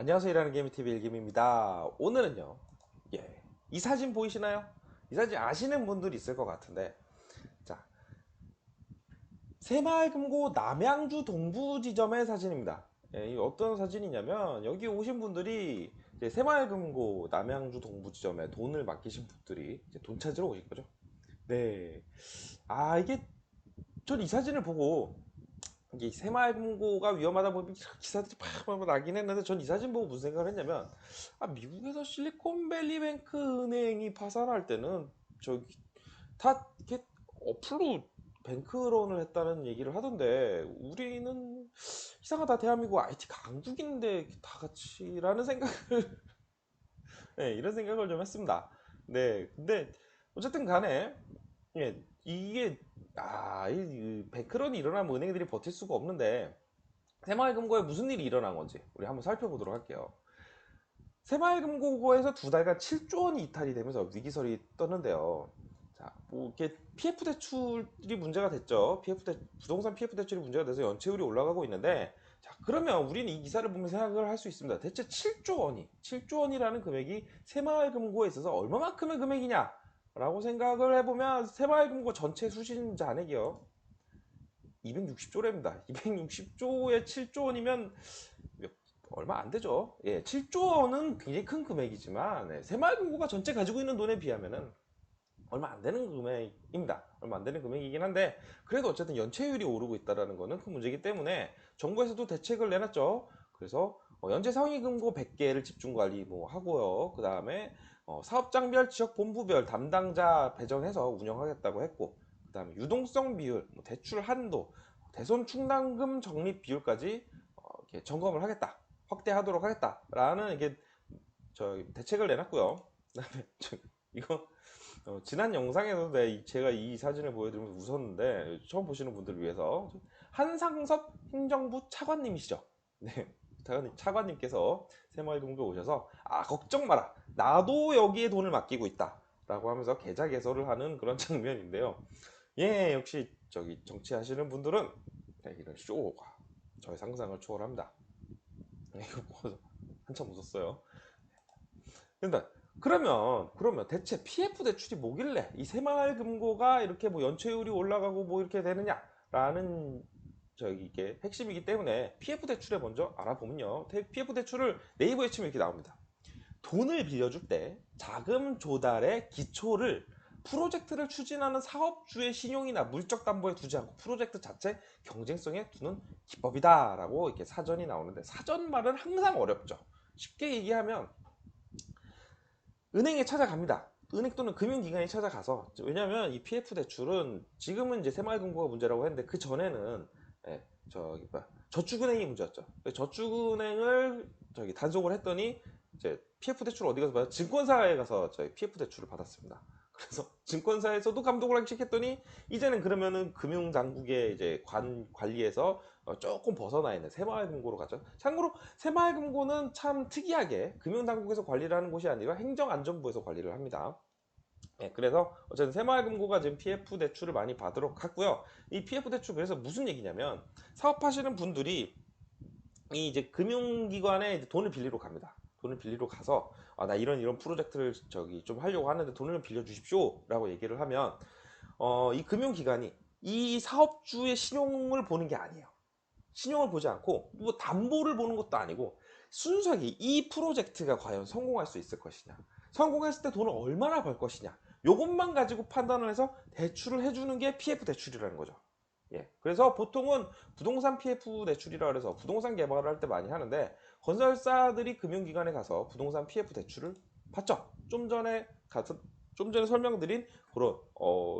안녕하세요. 일하는 게임TV 일김입니다. 오늘은요, 이 사진 보이시나요? 이 사진 아시는 분들 있을 것 같은데, 자, 새마을금고 남양주 동부지점의 사진입니다. 이 어떤 사진이냐면, 여기 오신 분들이 이제 새마을금고 남양주 동부지점에 돈을 맡기신 분들이 이제 돈 찾으러 오신 거죠. 네. 전 이 사진을 보고, 이게 새마을금고가 위험하다 보니 기사들이 팍 나긴 했는데 전 이 사진 보고 무슨 생각을 했냐면 미국에서 실리콘밸리뱅크 은행이 파산할 때는 저기 다 이렇게 어플로 뱅크런을 했다는 얘기를 하던데 우리는 이상하다. 대한민국 IT 강국인데 다 같이라는 생각을 네, 이런 생각을 좀 했습니다. 네, 근데 어쨌든 간에 이게 이 뱅크런이 일어나면 은행들이 버틸 수가 없는데 새마을금고에 무슨 일이 일어난 건지 우리 한번 살펴보도록 할게요. 새마을금고에서 두 달간 7조 원이 이탈이 되면서 위기설이 떴는데요. 자, 뭐 이렇게 PF 대출이 문제가 됐죠. 부동산 PF 대출이 문제가 돼서 연체율이 올라가고 있는데, 자, 그러면 우리는 이 기사를 보면 생각을 할 수 있습니다. 대체 7조 원이라는 금액이 새마을금고에 있어서 얼마만큼의 금액이냐? 라고 생각을 해보면 새마을금고 전체 수신 잔액이요. 260조랍니다. 260조에 7조 원이면 얼마 안 되죠. 7조 원은 굉장히 큰 금액이지만 새마을금고가 전체 가지고 있는 돈에 비하면은 얼마 안 되는 금액입니다. 얼마 안 되는 금액이긴 한데 그래도 어쨌든 연체율이 오르고 있다는 것은 큰 문제이기 때문에 정부에서도 대책을 내놨죠. 그래서 연체 상위금고 100개를 집중관리 하고요. 그 다음에 사업장별 지역본부별 담당자 배정해서 운영하겠다고 했고, 그 다음에 유동성 비율, 대출 한도, 대손 충당금 적립 비율까지 이렇게 점검을 하겠다, 확대하도록 하겠다라는 이게 대책을 내놨고요. 그다음에 이거 지난 영상에서 제가 이 사진을 보여드리면서 웃었는데 처음 보시는 분들을 위해서 한상섭 행정부 차관님이시죠. 네, 차관님께서 새마을금고에 오셔서 걱정 마라, 나도 여기에 돈을 맡기고 있다 라고 하면서 계좌 개설을 하는 그런 장면인데요. 역시 정치하시는 분들은 이런 쇼가 저의 상상을 초월합니다. 이거 보고서 한참 웃었어요. 근데 그러면 대체 PF 대출이 뭐길래 이 새마을금고가 이렇게 연체율이 올라가고 이렇게 되느냐라는 이게 핵심이기 때문에 PF 대출에 먼저 알아보면요. PF 대출을 네이버에 치면 이렇게 나옵니다. 돈을 빌려줄 때 자금 조달의 기초를 프로젝트를 추진하는 사업주의 신용이나 물적 담보에 두지 않고 프로젝트 자체 경쟁성에 두는 기법이다라고 이렇게 사전이 나오는데, 사전 말은 항상 어렵죠. 쉽게 얘기하면 은행에 찾아갑니다. 은행 또는 금융기관에 찾아가서, 왜냐하면 이 PF 대출은 지금은 이제 새마을금고가 문제라고 했는데 그 전에는 저축은행이 문제였죠. 저축은행을 단속을 했더니 이제 PF 대출 어디 가서 받아? 증권사에 가서 PF 대출을 받았습니다. 그래서 증권사에서도 감독을 하기 시작했더니 이제는 그러면은 금융당국의 이제 관리에서 조금 벗어나 있는 새마을금고로 가죠. 참고로 새마을금고는 참 특이하게 금융당국에서 관리를 하는 곳이 아니라 행정안전부에서 관리를 합니다. 그래서 어쨌든 새마을금고가 지금 PF 대출을 많이 받으러 갔고요. 이 PF 대출, 그래서 무슨 얘기냐면 사업하시는 분들이 이 이제 금융기관에 이제 돈을 빌리러 갑니다. 돈을 빌리러 가서 나 이런 프로젝트를 좀 하려고 하는데 돈을 좀 빌려 주십시오라고 얘기를 하면 이 금융기관이 이 사업주의 신용을 보는 게 아니에요. 신용을 보지 않고 담보를 보는 것도 아니고 순수하게 이 프로젝트가 과연 성공할 수 있을 것이냐, 성공했을 때 돈을 얼마나 벌 것이냐, 요것만 가지고 판단을 해서 대출을 해주는 게 PF 대출이라는 거죠. 그래서 보통은 부동산 PF 대출이라 그래서 부동산 개발을 할 때 많이 하는데, 건설사들이 금융기관에 가서 부동산 PF 대출을 받죠. 좀 전에 설명드린 그런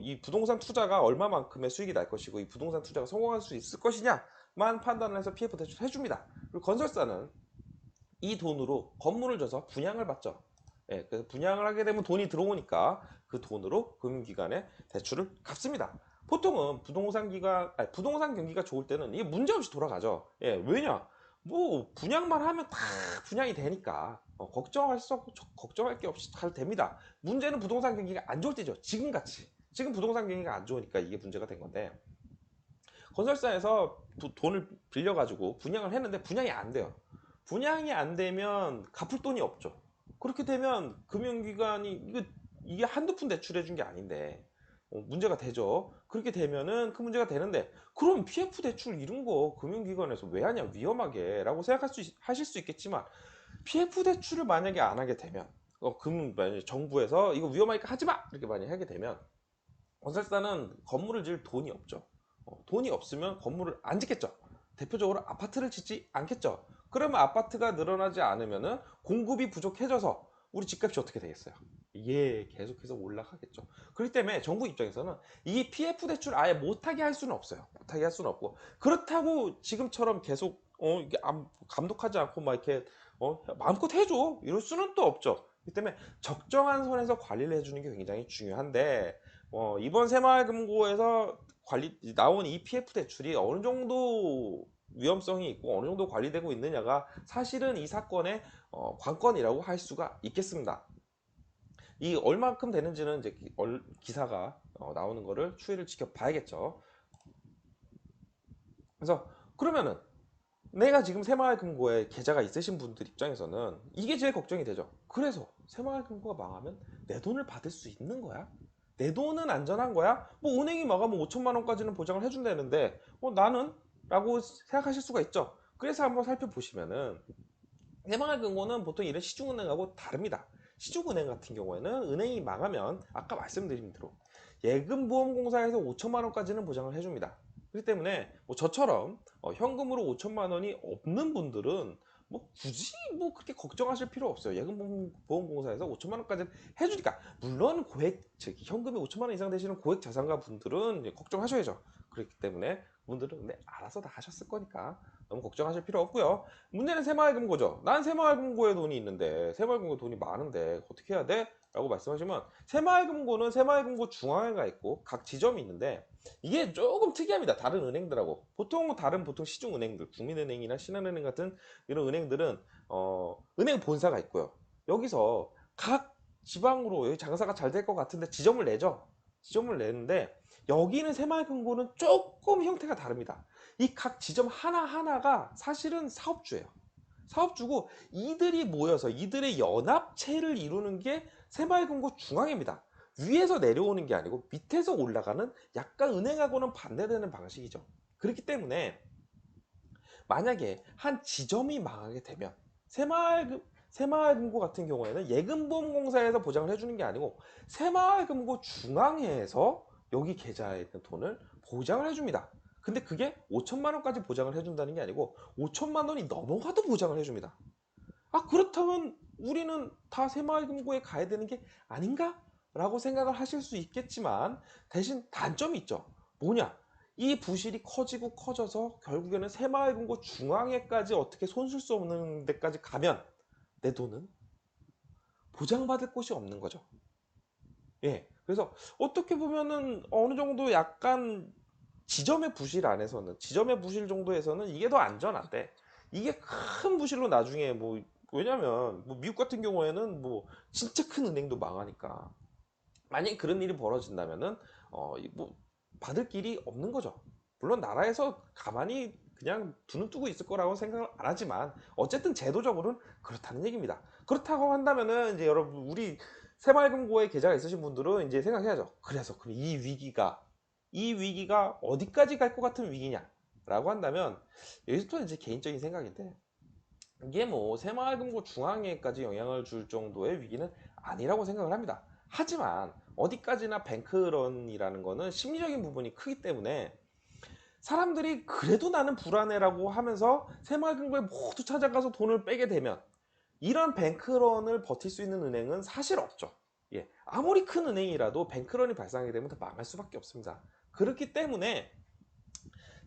이 부동산 투자가 얼마만큼의 수익이 날 것이고 이 부동산 투자가 성공할 수 있을 것이냐만 판단을 해서 PF 대출을 해줍니다. 그리고 건설사는 이 돈으로 건물을 줘서 분양을 받죠. 그래서 분양을 하게 되면 돈이 들어오니까 그 돈으로 금융기관에 대출을 갚습니다. 보통은 부동산 경기가 좋을 때는 이게 문제없이 돌아가죠. 왜냐? 분양만 하면 다 분양이 되니까 걱정할 게 없이 잘 됩니다. 문제는 부동산 경기가 안 좋을 때죠. 지금 부동산 경기가 안 좋으니까 이게 문제가 된 건데, 건설사에서 돈을 빌려가지고 분양을 했는데 분양이 안 돼요. 분양이 안 되면 갚을 돈이 없죠. 그렇게 되면 금융기관이 이게 한두 푼 대출해 준 게 아닌데 문제가 되죠. 그렇게 되면은 그 문제가 되는데, 그럼 PF 대출 이런 거 금융기관에서 왜 하냐, 위험하게 라고 하실 수 있겠지만, PF 대출을 만약에 안 하게 되면 만약에 정부에서 이거 위험하니까 하지 마 이렇게 많이 하게 되면 건설사는 건물을 지을 돈이 없죠. 돈이 없으면 건물을 안 짓겠죠. 대표적으로 아파트를 짓지 않겠죠. 그러면 아파트가 늘어나지 않으면은 공급이 부족해져서 우리 집값이 어떻게 되겠어요? 이게 계속해서 올라가겠죠. 그렇기 때문에 정부 입장에서는 이 PF 대출 아예 못하게 할 수는 없어요. 못하게 할 수는 없고, 그렇다고 지금처럼 계속 이게 감독하지 않고 막 이렇게 마음껏 해줘 이럴 수는 또 없죠. 그렇기 때문에 적정한 선에서 관리를 해주는 게 굉장히 중요한데, 이번 새마을금고에서 나온 EPF 대출이 어느 정도 위험성이 있고 어느 정도 관리되고 있느냐가 사실은 이 사건의 관건이라고 할 수가 있겠습니다. 이 얼만큼 되는지는 이제 기사가 나오는 거를 추이를 지켜봐야겠죠. 그래서 그러면은 내가 지금 새마을금고에 계좌가 있으신 분들 입장에서는 이게 제일 걱정이 되죠. 그래서 새마을금고가 망하면 내 돈을 받을 수 있는 거야? 내 돈은 안전한 거야? 뭐 은행이 망하면 5천만 원까지는 보장을 해준다는데 나는? 라고 생각하실 수가 있죠. 그래서 한번 살펴보시면은 새마을금고는 보통 이런 시중은행하고 다릅니다. 시중은행 같은 경우에는 은행이 망하면 아까 말씀드린 대로 예금보험공사에서 5천만 원까지는 보장을 해줍니다. 그렇기 때문에 뭐 저처럼 현금으로 5천만 원이 없는 분들은 뭐 굳이 뭐 그렇게 걱정하실 필요 없어요. 예금보험공사에서 5천만 원까지 해주니까, 물론 즉 현금이 5천만 원 이상 되시는 고액 자산가 분들은 이제 걱정하셔야죠. 그렇기 때문에 분들은 근데 알아서 다 하셨을 거니까 너무 걱정하실 필요 없고요. 문제는 새마을금고죠. 난 새마을금고에 돈이 있는데, 새마을금고 돈이 많은데 어떻게 해야 돼? 라고 말씀하시면, 새마을금고는 새마을금고 중앙회가 있고 각 지점이 있는데, 이게 조금 특이합니다. 다른 은행들하고. 보통 시중은행들, 국민은행이나 신한은행 같은 이런 은행들은 은행 본사가 있고요. 여기서 각 지방으로 여기 장사가 잘 될 것 같은데 지점을 내죠. 지점을 내는데, 여기는 새마을금고는 조금 형태가 다릅니다. 이 각 지점 하나하나가 사실은 사업주예요. 사업주고 이들이 모여서 이들의 연합체를 이루는 게 새마을금고 중앙입니다. 위에서 내려오는 게 아니고 밑에서 올라가는, 약간 은행하고는 반대되는 방식이죠. 그렇기 때문에 만약에 한 지점이 망하게 되면 새마을금고 같은 경우에는 예금보험공사에서 보장을 해주는 게 아니고 새마을금고 중앙회에서 여기 계좌에 있는 돈을 보장을 해줍니다. 근데 그게 5천만 원까지 보장을 해준다는 게 아니고 5천만 원이 넘어가도 보장을 해줍니다. 아, 그렇다면 우리는 다 새마을금고에 가야 되는 게 아닌가? 라고 생각을 하실 수 있겠지만, 대신 단점이 있죠. 뭐냐? 이 부실이 커지고 커져서 결국에는 새마을금고 중앙에까지 어떻게 손쓸 수 없는 데까지 가면 내 돈은 보장받을 곳이 없는 거죠. 예. 그래서 어떻게 보면은 어느 정도 약간 지점의 부실 안에서는, 지점의 부실 정도에서는 이게 더 안전한데, 이게 큰 부실로 나중에 뭐, 왜냐면 뭐 미국 같은 경우에는 뭐 진짜 큰 은행도 망하니까, 만약에 그런 일이 벌어진다면은 뭐 받을 길이 없는 거죠. 물론 나라에서 가만히 그냥 두는 뜨고 있을 거라고 생각을 안 하지만 어쨌든 제도적으로는 그렇다는 얘기입니다. 그렇다고 한다면은 이제 여러분, 우리 새마을금고에 계좌가 있으신 분들은 이제 생각해야죠. 그래서 그럼 이 위기가 어디까지 갈 것 같은 위기냐라고 한다면, 여기서 또 이제 개인적인 생각인데, 이게 뭐 새마을금고 중앙회까지 영향을 줄 정도의 위기는 아니라고 생각을 합니다. 하지만 어디까지나 뱅크런이라는 거는 심리적인 부분이 크기 때문에 사람들이 그래도 나는 불안해라고 하면서 새마을금고에 모두 찾아가서 돈을 빼게 되면, 이런 뱅크런을 버틸 수 있는 은행은 사실 없죠. 예, 아무리 큰 은행이라도 뱅크런이 발생하게 되면 다 망할 수밖에 없습니다. 그렇기 때문에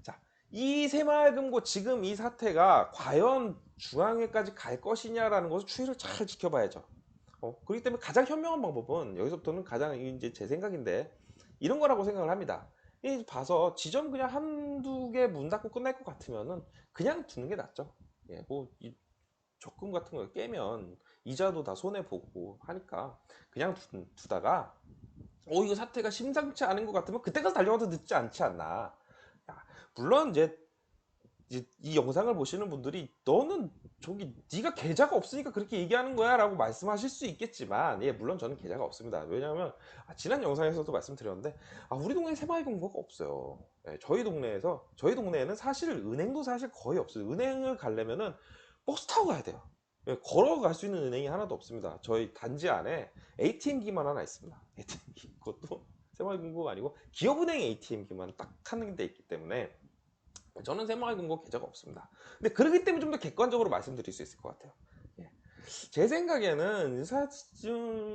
자, 이 새마을금고 지금 이 사태가 과연 중앙회까지 갈 것이냐라는 것을 추이를 잘 지켜봐야죠. 그렇기 때문에 가장 현명한 방법은, 여기서부터는 가장 이제 제 생각인데, 이런 거라고 생각을 합니다. 이 봐서 지점 그냥 한두 개 문 닫고 끝날 것 같으면은 그냥 두는 게 낫죠. 예, 뭐이 적금 같은 거 깨면 이자도 다 손해 보고 하니까 그냥 두다가 이거 사태가 심상치 않은 것 같으면 그때 가서 달려가도 늦지 않지 않나. 야, 물론 이제 이 영상을 보시는 분들이 너는 저기 네가 계좌가 없으니까 그렇게 얘기하는 거야 라고 말씀하실 수 있겠지만, 예, 물론 저는 계좌가 없습니다. 왜냐하면 지난 영상에서도 말씀드렸는데 우리 동네에 새마을금고가 없어요. 예, 저희 동네에는 사실 은행도 사실 거의 없어요. 은행을 가려면은 버스 타고 가야 돼요. 예, 걸어갈 수 있는 은행이 하나도 없습니다. 저희 단지 안에 ATM기만 하나 있습니다. ATM기, 그것도 새마을금고가 아니고 기업은행 ATM기만 딱 하는 데 있기 때문에 저는 새마을금고 계좌가 없습니다. 근데 그렇기 때문에 좀 더 객관적으로 말씀드릴 수 있을 것 같아요. 예. 제 생각에는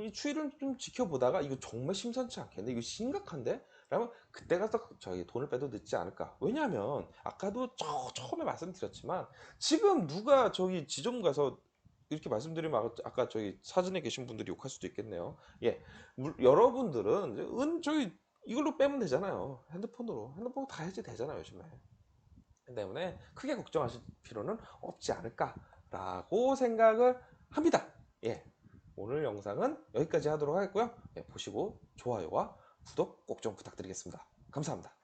이 추이를 좀 지켜보다가 이거 정말 심상치 않겠네, 이거 심각한데? 라면 그때 가서 저희 돈을 빼도 늦지 않을까. 왜냐하면 아까도 처음에 말씀드렸지만 지금 누가 저기 지점 가서 이렇게 말씀드리면 아까 저기 사진에 계신 분들이 욕할 수도 있겠네요. 예, 여러분들은 저기 이걸로 빼면 되잖아요. 핸드폰 다 해지 되잖아요, 요즘에. 때문에 크게 걱정하실 필요는 없지 않을까라고 생각을 합니다. 예, 오늘 영상은 여기까지 하도록 하겠고요. 예, 보시고 좋아요와 구독 꼭 좀 부탁드리겠습니다. 감사합니다.